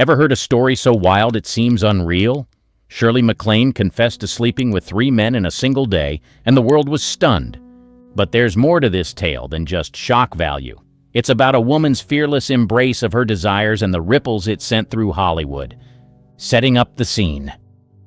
Ever heard a story so wild it seems unreal? Shirley MacLaine confessed to sleeping with 3 men in a single day, and the world was stunned. But there's more to this tale than just shock value. It's about a woman's fearless embrace of her desires and the ripples it sent through Hollywood. Setting up the scene.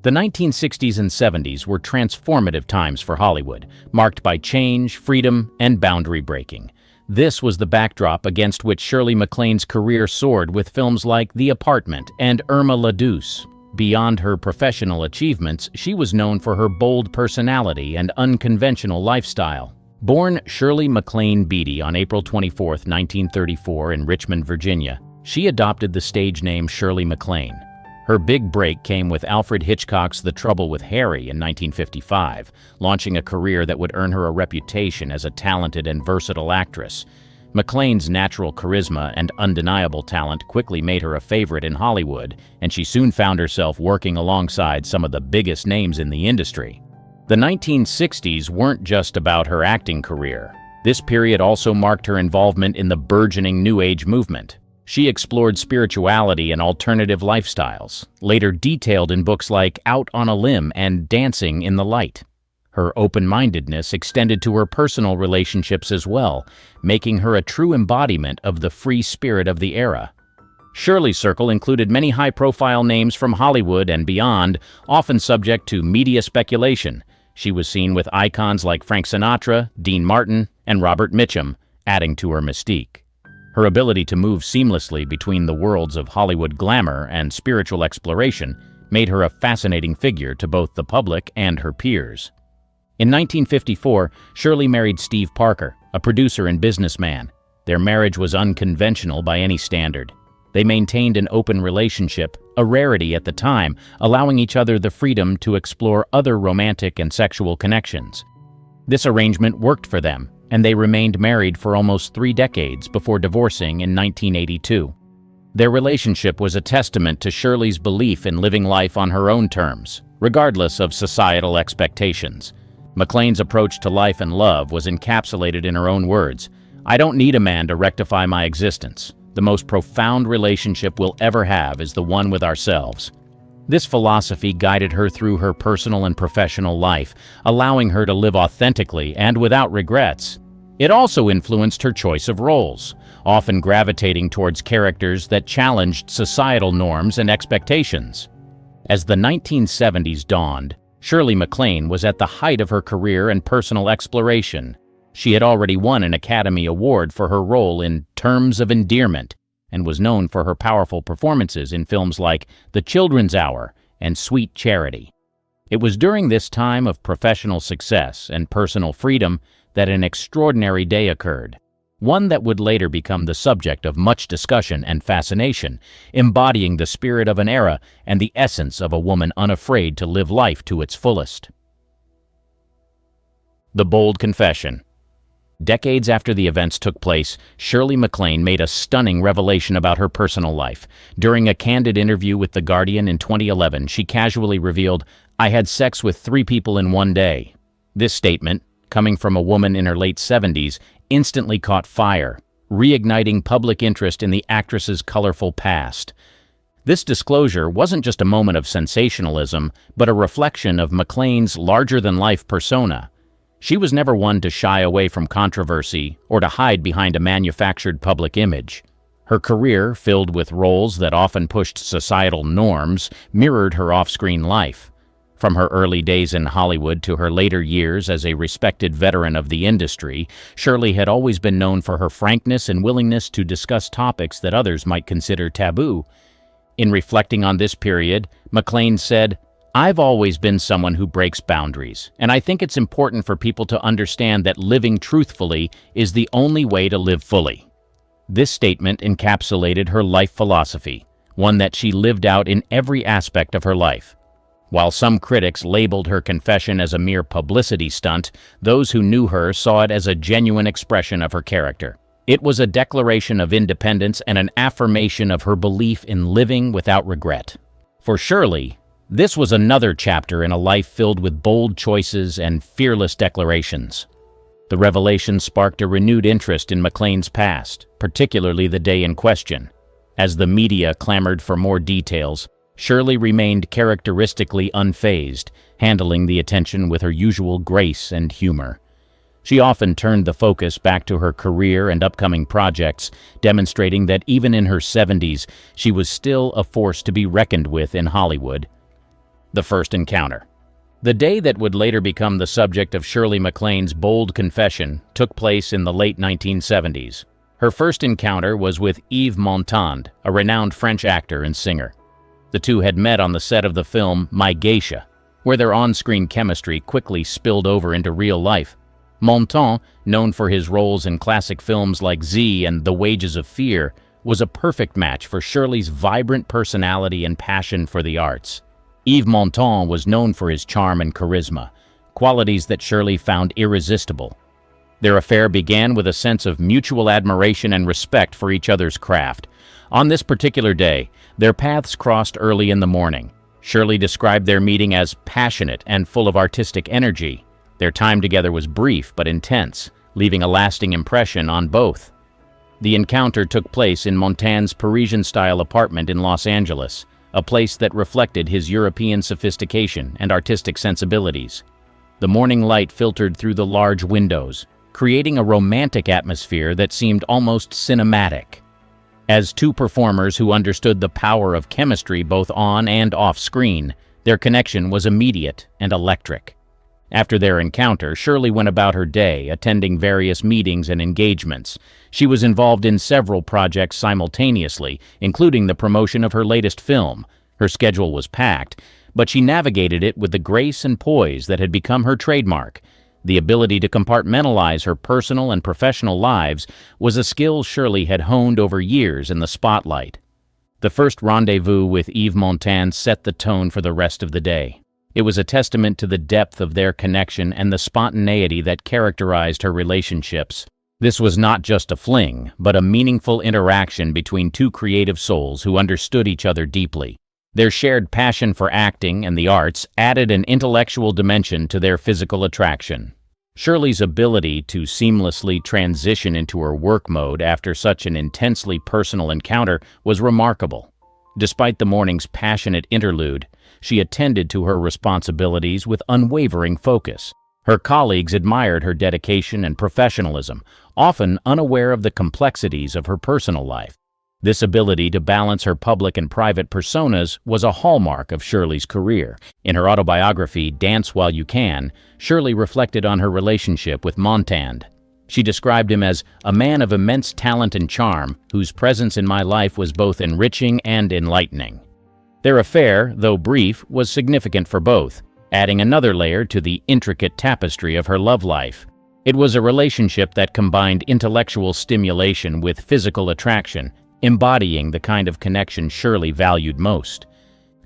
The 1960s and 70s were transformative times for Hollywood, marked by change, freedom, and boundary breaking. This was the backdrop against which Shirley MacLaine's career soared with films like The Apartment and Irma la Douce. Beyond her professional achievements, she was known for her bold personality and unconventional lifestyle. Born Shirley MacLaine Beatty on April 24, 1934 in Richmond, Virginia, she adopted the stage name Shirley MacLaine. Her big break came with Alfred Hitchcock's The Trouble with Harry in 1955, launching a career that would earn her a reputation as a talented and versatile actress. MacLaine's natural charisma and undeniable talent quickly made her a favorite in Hollywood, and she soon found herself working alongside some of the biggest names in the industry. The 1960s weren't just about her acting career. This period also marked her involvement in the burgeoning New Age movement. She explored spirituality and alternative lifestyles, later detailed in books like Out on a Limb and Dancing in the Light. Her open-mindedness extended to her personal relationships as well, making her a true embodiment of the free spirit of the era. Shirley's circle included many high-profile names from Hollywood and beyond, often subject to media speculation. She was seen with icons like Frank Sinatra, Dean Martin, and Robert Mitchum, adding to her mystique. Her ability to move seamlessly between the worlds of Hollywood glamour and spiritual exploration made her a fascinating figure to both the public and her peers. In 1954, Shirley married Steve Parker, a producer and businessman. Their marriage was unconventional by any standard. They maintained an open relationship, a rarity at the time, allowing each other the freedom to explore other romantic and sexual connections. This arrangement worked for them, and they remained married for almost 3 decades before divorcing in 1982. Their relationship was a testament to Shirley's belief in living life on her own terms, regardless of societal expectations. MacLaine's approach to life and love was encapsulated in her own words, "I don't need a man to rectify my existence. The most profound relationship we'll ever have is the one with ourselves." This philosophy guided her through her personal and professional life, allowing her to live authentically and without regrets. It also influenced her choice of roles, often gravitating towards characters that challenged societal norms and expectations. As the 1970s dawned, Shirley MacLaine was at the height of her career and personal exploration. She had already won an Academy Award for her role in Terms of Endearment and was known for her powerful performances in films like The Children's Hour and Sweet Charity. It was during this time of professional success and personal freedom that an extraordinary day occurred, one that would later become the subject of much discussion and fascination, embodying the spirit of an era and the essence of a woman unafraid to live life to its fullest. The Bold Confession. Decades after the events took place, Shirley MacLaine made a stunning revelation about her personal life. During a candid interview with The Guardian in 2011, she casually revealed, "I had sex with 3 people in one day." This statement, coming from a woman in her late 70s, instantly caught fire, reigniting public interest in the actress's colorful past. This disclosure wasn't just a moment of sensationalism, but a reflection of MacLaine's larger-than-life persona. She was never one to shy away from controversy or to hide behind a manufactured public image. Her career, filled with roles that often pushed societal norms, mirrored her off-screen life. From her early days in Hollywood to her later years as a respected veteran of the industry, Shirley had always been known for her frankness and willingness to discuss topics that others might consider taboo. In reflecting on this period, MacLaine said, "I've always been someone who breaks boundaries, and I think it's important for people to understand that living truthfully is the only way to live fully." This statement encapsulated her life philosophy, one that she lived out in every aspect of her life. While some critics labeled her confession as a mere publicity stunt, those who knew her saw it as a genuine expression of her character. It was a declaration of independence and an affirmation of her belief in living without regret. For Shirley, this was another chapter in a life filled with bold choices and fearless declarations. The revelation sparked a renewed interest in MacLaine's past, particularly the day in question. As the media clamored for more details, Shirley remained characteristically unfazed, handling the attention with her usual grace and humor. She often turned the focus back to her career and upcoming projects, demonstrating that even in her 70s, she was still a force to be reckoned with in Hollywood. The first encounter. The day that would later become the subject of Shirley MacLaine's bold confession took place in the late 1970s. Her first encounter was with Yves Montand, a renowned French actor and singer. The two had met on the set of the film My Geisha, where their on-screen chemistry quickly spilled over into real life. Montand, known for his roles in classic films like Z and The Wages of Fear, was a perfect match for Shirley's vibrant personality and passion for the arts. Yves Montand was known for his charm and charisma, qualities that Shirley found irresistible. Their affair began with a sense of mutual admiration and respect for each other's craft. On this particular day, their paths crossed early in the morning. Shirley described their meeting as passionate and full of artistic energy. Their time together was brief but intense, leaving a lasting impression on both. The encounter took place in Montand's Parisian-style apartment in Los Angeles, a place that reflected his European sophistication and artistic sensibilities. The morning light filtered through the large windows, creating a romantic atmosphere that seemed almost cinematic. As two performers who understood the power of chemistry both on and off screen, their connection was immediate and electric. After their encounter, Shirley went about her day, attending various meetings and engagements. She was involved in several projects simultaneously, including the promotion of her latest film. Her schedule was packed, but she navigated it with the grace and poise that had become her trademark. The ability to compartmentalize her personal and professional lives was a skill Shirley had honed over years in the spotlight. The first rendezvous with Yves Montand set the tone for the rest of the day. It was a testament to the depth of their connection and the spontaneity that characterized her relationships. This was not just a fling, but a meaningful interaction between two creative souls who understood each other deeply. Their shared passion for acting and the arts added an intellectual dimension to their physical attraction. Shirley's ability to seamlessly transition into her work mode after such an intensely personal encounter was remarkable. Despite the morning's passionate interlude, she attended to her responsibilities with unwavering focus. Her colleagues admired her dedication and professionalism, often unaware of the complexities of her personal life. This ability to balance her public and private personas was a hallmark of Shirley's career. In her autobiography, Dance While You Can, Shirley reflected on her relationship with Montand. She described him as a man of immense talent and charm, whose presence in my life was both enriching and enlightening. Their affair, though brief, was significant for both, adding another layer to the intricate tapestry of her love life. It was a relationship that combined intellectual stimulation with physical attraction, embodying the kind of connection Shirley valued most.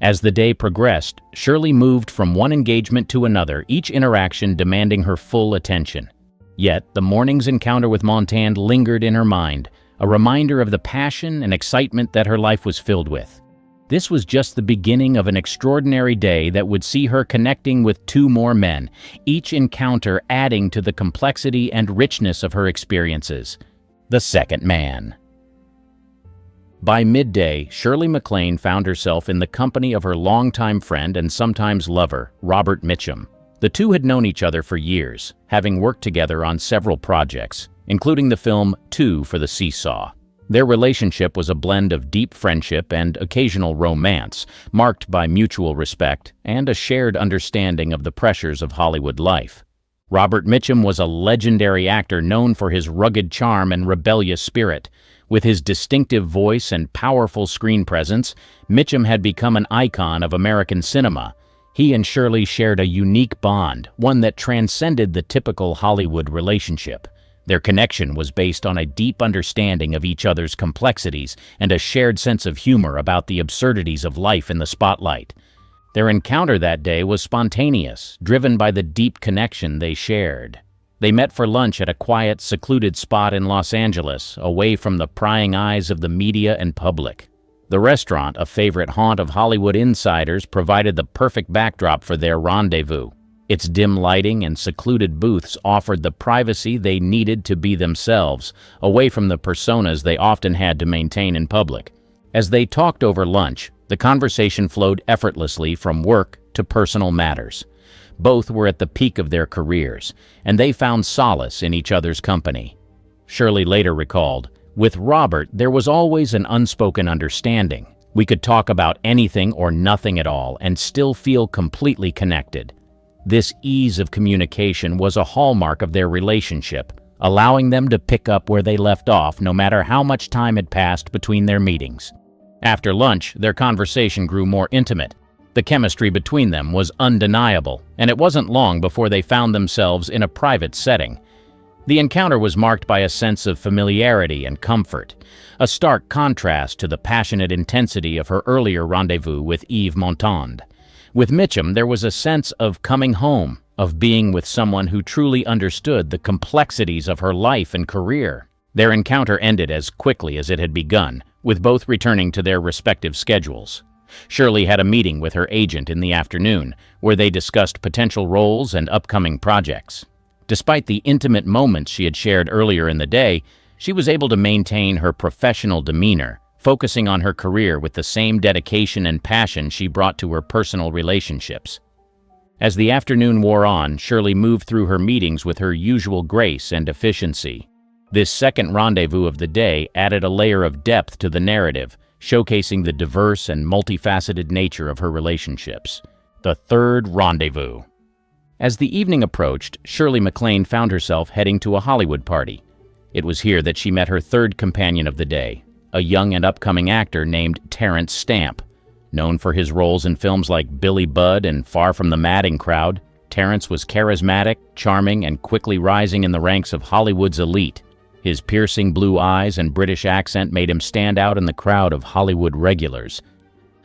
As the day progressed, Shirley moved from one engagement to another, each interaction demanding her full attention. Yet, the morning's encounter with Montand lingered in her mind, a reminder of the passion and excitement that her life was filled with. This was just the beginning of an extraordinary day that would see her connecting with two more men, each encounter adding to the complexity and richness of her experiences. The second man. By midday, Shirley MacLaine found herself in the company of her longtime friend and sometimes lover, Robert Mitchum. The two had known each other for years, having worked together on several projects, including the film Two for the Seesaw. Their relationship was a blend of deep friendship and occasional romance, marked by mutual respect and a shared understanding of the pressures of Hollywood life. Robert Mitchum was a legendary actor known for his rugged charm and rebellious spirit. With his distinctive voice and powerful screen presence, Mitchum had become an icon of American cinema. He and Shirley shared a unique bond, one that transcended the typical Hollywood relationship. Their connection was based on a deep understanding of each other's complexities and a shared sense of humor about the absurdities of life in the spotlight. Their encounter that day was spontaneous, driven by the deep connection they shared. They met for lunch at a quiet, secluded spot in Los Angeles, away from the prying eyes of the media and public. The restaurant, a favorite haunt of Hollywood insiders, provided the perfect backdrop for their rendezvous. Its dim lighting and secluded booths offered the privacy they needed to be themselves, away from the personas they often had to maintain in public. As they talked over lunch, the conversation flowed effortlessly from work to personal matters. Both were at the peak of their careers, and they found solace in each other's company. Shirley later recalled, "With Robert, there was always an unspoken understanding. We could talk about anything or nothing at all and still feel completely connected. This ease of communication was a hallmark of their relationship, allowing them to pick up where they left off no matter how much time had passed between their meetings." After lunch, their conversation grew more intimate. The chemistry between them was undeniable, and it wasn't long before they found themselves in a private setting. The encounter was marked by a sense of familiarity and comfort, a stark contrast to the passionate intensity of her earlier rendezvous with Yves Montand. With Mitchum, there was a sense of coming home, of being with someone who truly understood the complexities of her life and career. Their encounter ended as quickly as it had begun, with both returning to their respective schedules. Shirley had a meeting with her agent in the afternoon, where they discussed potential roles and upcoming projects. Despite the intimate moments she had shared earlier in the day, she was able to maintain her professional demeanor, focusing on her career with the same dedication and passion she brought to her personal relationships. As the afternoon wore on, Shirley moved through her meetings with her usual grace and efficiency. This second rendezvous of the day added a layer of depth to the narrative, showcasing the diverse and multifaceted nature of her relationships. The third rendezvous. As the evening approached, Shirley MacLaine found herself heading to a Hollywood party. It was here that she met her third companion of the day, a young and upcoming actor named Terence Stamp. Known for his roles in films like Billy Budd and Far From the Madding Crowd, Terence was charismatic, charming, and quickly rising in the ranks of Hollywood's elite. His piercing blue eyes and British accent made him stand out in the crowd of Hollywood regulars.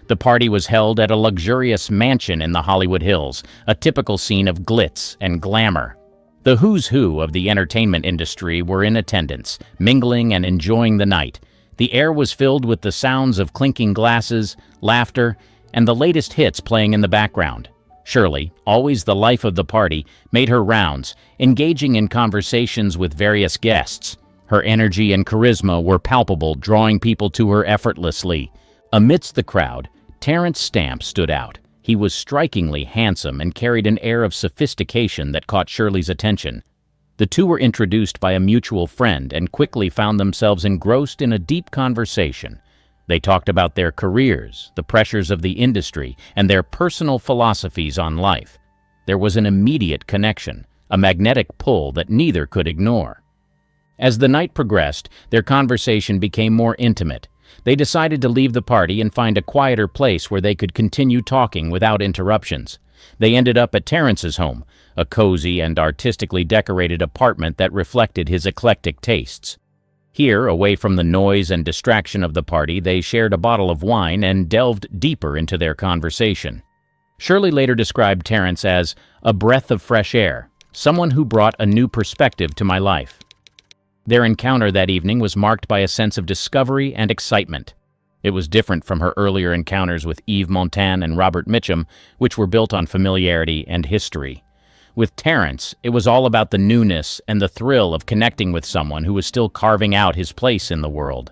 The party was held at a luxurious mansion in the Hollywood Hills, a typical scene of glitz and glamour. The who's who of the entertainment industry were in attendance, mingling and enjoying the night. The air was filled with the sounds of clinking glasses, laughter, and the latest hits playing in the background. Shirley, always the life of the party, made her rounds, engaging in conversations with various guests. Her energy and charisma were palpable, drawing people to her effortlessly. Amidst the crowd, Terence Stamp stood out. He was strikingly handsome and carried an air of sophistication that caught Shirley's attention. The two were introduced by a mutual friend and quickly found themselves engrossed in a deep conversation. They talked about their careers, the pressures of the industry, and their personal philosophies on life. There was an immediate connection, a magnetic pull that neither could ignore. As the night progressed, their conversation became more intimate. They decided to leave the party and find a quieter place where they could continue talking without interruptions. They ended up at Terence's home, a cozy and artistically decorated apartment that reflected his eclectic tastes. Here, away from the noise and distraction of the party, they shared a bottle of wine and delved deeper into their conversation. Shirley later described Terence as a breath of fresh air, someone who brought a new perspective to my life. Their encounter that evening was marked by a sense of discovery and excitement. It was different from her earlier encounters with Yves Montand and Robert Mitchum, which were built on familiarity and history. With Terence, it was all about the newness and the thrill of connecting with someone who was still carving out his place in the world.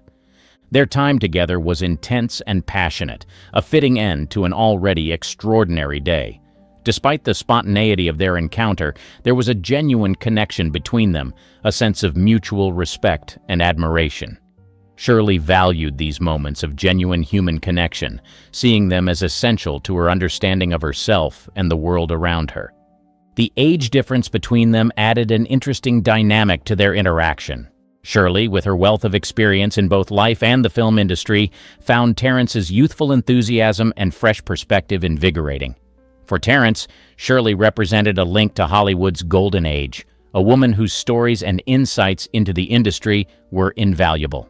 Their time together was intense and passionate, a fitting end to an already extraordinary day. Despite the spontaneity of their encounter, there was a genuine connection between them, a sense of mutual respect and admiration. Shirley valued these moments of genuine human connection, seeing them as essential to her understanding of herself and the world around her. The age difference between them added an interesting dynamic to their interaction. Shirley, with her wealth of experience in both life and the film industry, found Terence's youthful enthusiasm and fresh perspective invigorating. For Terence, Shirley represented a link to Hollywood's golden age, a woman whose stories and insights into the industry were invaluable.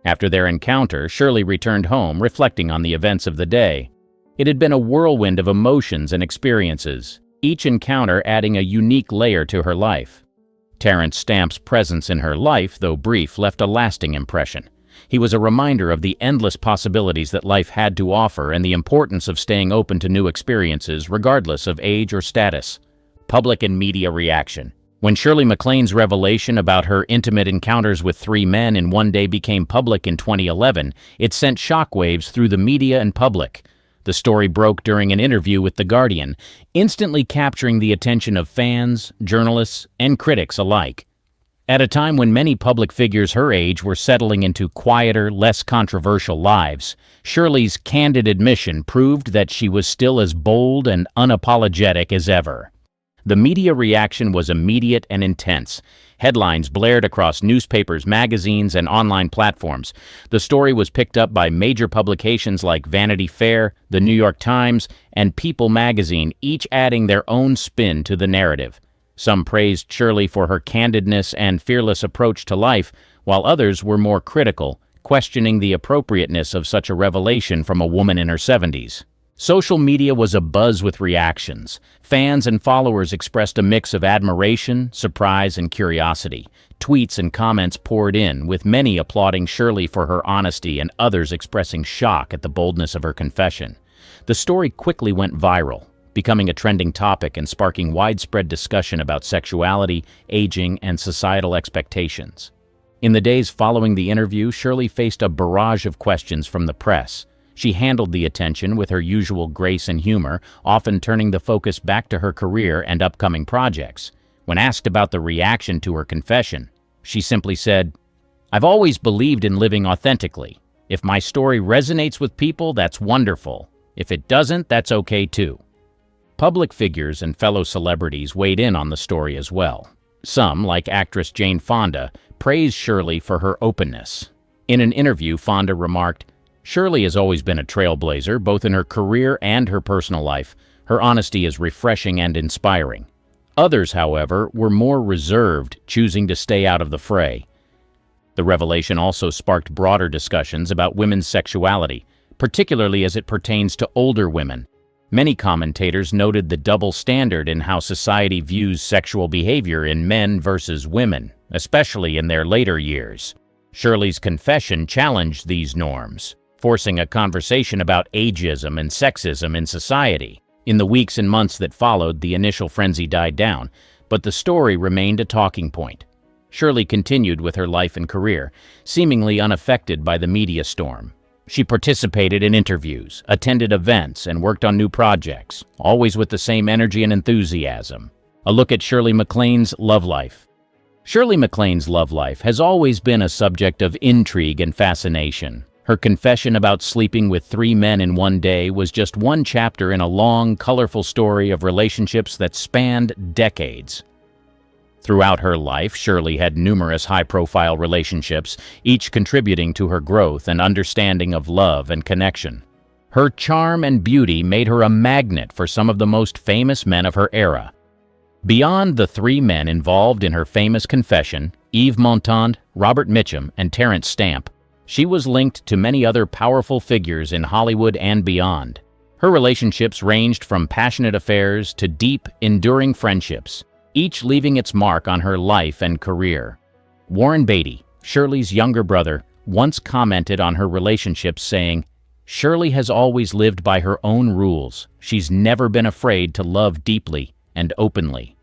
After their encounter, Shirley returned home, reflecting on the events of the day. It had been a whirlwind of emotions and experiences, each encounter adding a unique layer to her life. Terence Stamp's presence in her life, though brief, left a lasting impression. He was a reminder of the endless possibilities that life had to offer and the importance of staying open to new experiences regardless of age or status. Public and media reaction. When Shirley MacLaine's revelation about her intimate encounters with three men in one day became public in 2011, it sent shockwaves through the media and public. The story broke during an interview with The Guardian, instantly capturing the attention of fans, journalists, and critics alike. At a time when many public figures her age were settling into quieter, less controversial lives, Shirley's candid admission proved that she was still as bold and unapologetic as ever. The media reaction was immediate and intense. Headlines blared across newspapers, magazines, and online platforms. The story was picked up by major publications like Vanity Fair, The New York Times, and People magazine, each adding their own spin to the narrative. Some praised Shirley for her candidness and fearless approach to life, while others were more critical, questioning the appropriateness of such a revelation from a woman in her 70s. Social media was abuzz with reactions. Fans and followers expressed a mix of admiration, surprise, and curiosity. Tweets and comments poured in, with many applauding Shirley for her honesty and others expressing shock at the boldness of her confession. The story quickly went viral, becoming a trending topic and sparking widespread discussion about sexuality, aging, and societal expectations. In the days following the interview, Shirley faced a barrage of questions from the press. She handled the attention with her usual grace and humor, often turning the focus back to her career and upcoming projects. When asked about the reaction to her confession, she simply said, "I've always believed in living authentically. If my story resonates with people, that's wonderful. If it doesn't, that's okay too." Public figures and fellow celebrities weighed in on the story as well. Some, like actress Jane Fonda, praised Shirley for her openness. In an interview, Fonda remarked, "Shirley has always been a trailblazer, both in her career and her personal life. Her honesty is refreshing and inspiring." Others, however, were more reserved, choosing to stay out of the fray. The revelation also sparked broader discussions about women's sexuality, particularly as it pertains to older women. Many commentators noted the double standard in how society views sexual behavior in men versus women, especially in their later years. Shirley's confession challenged these norms, forcing a conversation about ageism and sexism in society. In the weeks and months that followed, the initial frenzy died down, but the story remained a talking point. Shirley continued with her life and career, seemingly unaffected by the media storm. She participated in interviews, attended events, and worked on new projects, always with the same energy and enthusiasm. A look at Shirley MacLaine's love life. Shirley MacLaine's love life has always been a subject of intrigue and fascination. Her confession about sleeping with three men in one day was just one chapter in a long, colorful story of relationships that spanned decades. Throughout her life, Shirley had numerous high-profile relationships, each contributing to her growth and understanding of love and connection. Her charm and beauty made her a magnet for some of the most famous men of her era. Beyond the three men involved in her famous confession, Yves Montand, Robert Mitchum, and Terence Stamp, she was linked to many other powerful figures in Hollywood and beyond. Her relationships ranged from passionate affairs to deep, enduring friendships, each leaving its mark on her life and career. Warren Beatty, Shirley's younger brother, once commented on her relationships saying, "Shirley has always lived by her own rules. She's never been afraid to love deeply and openly."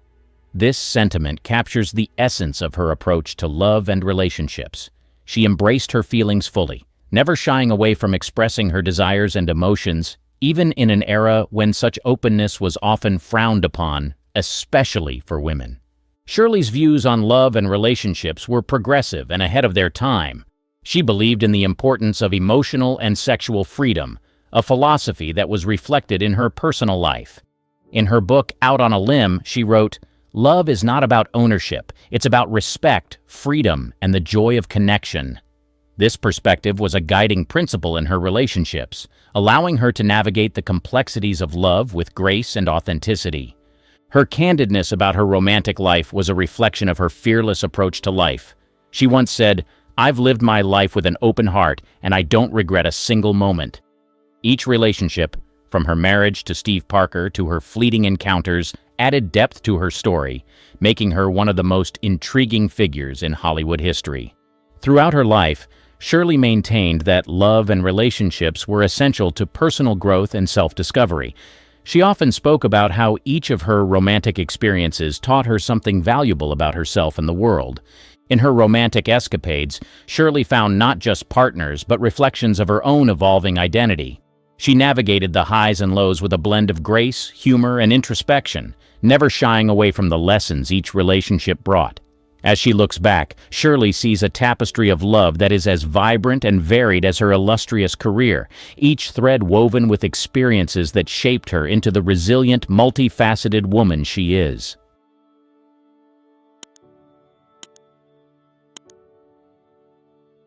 This sentiment captures the essence of her approach to love and relationships. She embraced her feelings fully, never shying away from expressing her desires and emotions, even in an era when such openness was often frowned upon, especially for women. Shirley's views on love and relationships were progressive and ahead of their time. She believed in the importance of emotional and sexual freedom, a philosophy that was reflected in her personal life. In her book, Out on a Limb, she wrote, "Love is not about ownership. It's about respect, freedom, and the joy of connection." This perspective was a guiding principle in her relationships, allowing her to navigate the complexities of love with grace and authenticity. Her candidness about her romantic life was a reflection of her fearless approach to life. She once said, "I've lived my life with an open heart, and I don't regret a single moment." Each relationship, from her marriage to Steve Parker to her fleeting encounters, added depth to her story, making her one of the most intriguing figures in Hollywood history. Throughout her life, Shirley maintained that love and relationships were essential to personal growth and self-discovery. She often spoke about how each of her romantic experiences taught her something valuable about herself and the world. In her romantic escapades, Shirley found not just partners but reflections of her own evolving identity. She navigated the highs and lows with a blend of grace, humor, and introspection, never shying away from the lessons each relationship brought. As she looks back, Shirley sees a tapestry of love that is as vibrant and varied as her illustrious career, each thread woven with experiences that shaped her into the resilient, multifaceted woman she is.